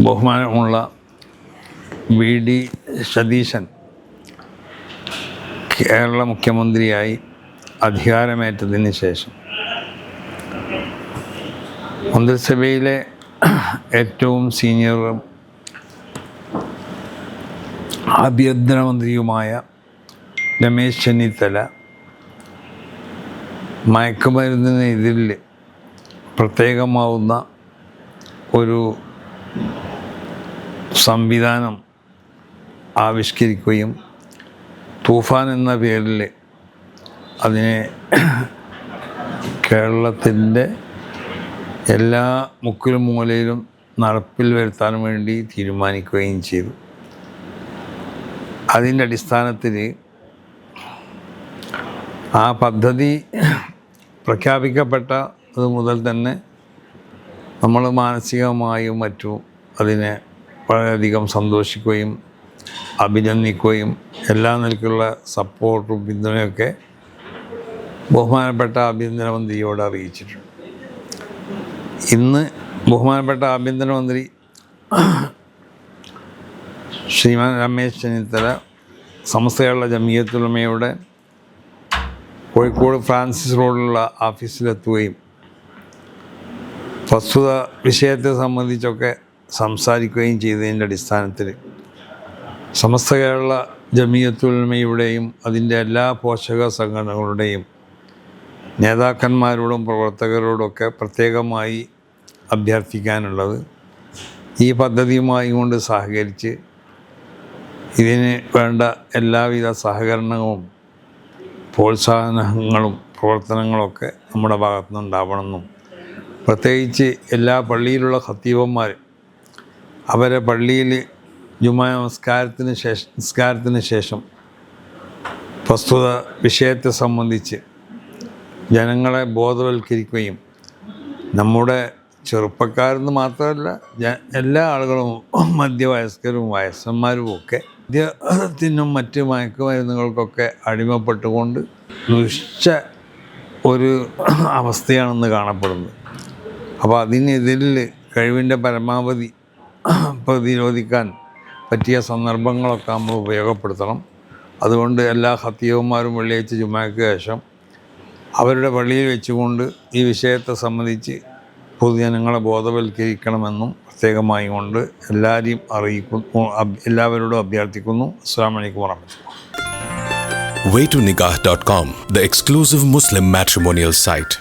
ബഹുമാനമുള്ള വി.ഡി. സതീശൻ കേരള മുഖ്യമന്ത്രിയായി അധികാരമേറ്റതിന് ശേഷം മന്ത്രിസഭയിലെ ഏറ്റവും സീനിയറും ആഭ്യന്തരമന്ത്രിയുമായ രമേശ് ചെന്നിത്തല മയക്കുമരുന്നിനെതിരിൽ പ്രത്യേകമാവുന്ന ഒരു സംവിധാനം ആവിഷ്കരിക്കുകയും തൂഫാൻ എന്ന പേരിൽ അതിനെ കേരളത്തിൻ്റെ എല്ലാ മുക്കിലും മൂലയിലും നടപ്പിൽ വരുത്താൻ വേണ്ടി തീരുമാനിക്കുകയും ചെയ്തു. അതിൻ്റെ അടിസ്ഥാനത്തിൽ ആ പദ്ധതി പ്രഖ്യാപിക്കപ്പെട്ടത് മുതൽ തന്നെ നമ്മൾ മാനസികമായും മറ്റും അതിനെ വളരെയധികം സന്തോഷിക്കുകയും അഭിനന്ദിക്കുകയും എല്ലാ നിലയ്ക്കുള്ള സപ്പോർട്ടും പിന്തുണയൊക്കെ ബഹുമാനപ്പെട്ട ആഭ്യന്തരമന്ത്രിയോട് അറിയിച്ചിട്ടുണ്ട്. ഇന്ന് ബഹുമാനപ്പെട്ട ആഭ്യന്തരമന്ത്രി ശ്രീമാൻ രമേശ് ചെന്നിത്തല സമസ്ത കേരള ജംഇയ്യത്തുൽ ഉലമയുടെ കോഴിക്കോട് ഫ്രാൻസിസ് റോഡിലുള്ള ഓഫീസിലെത്തുകയും പ്രസ്തുത വിഷയത്തെ സംബന്ധിച്ചൊക്കെ സംസാരിക്കുകയും ചെയ്തതിൻ്റെ അടിസ്ഥാനത്തിൽ സമസ്ത കേരള ജംഇയ്യത്തുൽ ഉലമയുടെയും അതിൻ്റെ എല്ലാ പോഷക സംഘടനകളുടെയും നേതാക്കന്മാരോടും പ്രവർത്തകരോടൊക്കെ പ്രത്യേകമായി അഭ്യർത്ഥിക്കാനുള്ളത്, ഈ പദ്ധതിയുമായി കൊണ്ട് സഹകരിച്ച് ഇതിന് വേണ്ട എല്ലാവിധ സഹകരണവും പ്രോത്സാഹനങ്ങളും പ്രവർത്തനങ്ങളൊക്കെ നമ്മുടെ ഭാഗത്തുനിന്ന് ഉണ്ടാവണമെന്നും, പ്രത്യേകിച്ച് എല്ലാ പള്ളിയിലുള്ള ഖത്തീബന്മാർ അവരെ പള്ളിയിൽ ജുമാ നിസ്കാരത്തിന് ശേഷം പ്രസ്തുത വിഷയത്തെ സംബന്ധിച്ച് ജനങ്ങളെ ബോധവൽക്കരിക്കുകയും നമ്മുടെ ചെറുപ്പക്കാരെന്ന് മാത്രമല്ല എല്ലാ ആളുകളും മധ്യവയസ്കരും വയസ്സന്മാരും ഒക്കെ മദ്യത്തിനും മറ്റ് മയക്കുമരുന്നുകൾക്കൊക്കെ അടിമപ്പെട്ടുകൊണ്ട് ദുഷിച്ച ഒരു അവസ്ഥയാണെന്ന് കാണപ്പെടുന്നത്. അപ്പോൾ അതിനെതിരിൽ കഴിവിൻ്റെ പരമാവധി പ്രതിരോധിക്കാൻ പറ്റിയ സന്ദർഭങ്ങളൊക്കെ നമ്മൾ ഉപയോഗപ്പെടുത്തണം. അതുകൊണ്ട് എല്ലാ ഖത്തീബന്മാരും വെള്ളിയാഴ്ച ജുമാക്ക് ശേഷം അവരുടെ പള്ളിയിൽ വെച്ചുകൊണ്ട് ഈ വിഷയത്തെ സംബന്ധിച്ച് പൊതുജനങ്ങളെ ബോധവൽക്കരിക്കണമെന്നും പ്രത്യേകമായി കൊണ്ട് എല്ലാവരോടും അഭ്യർത്ഥിക്കുന്നു. അസ്സലാമു അലൈക്കും വറഹ്മത്തുള്ളാഹി. Waytonikah.com, the exclusive Muslim matrimonial site.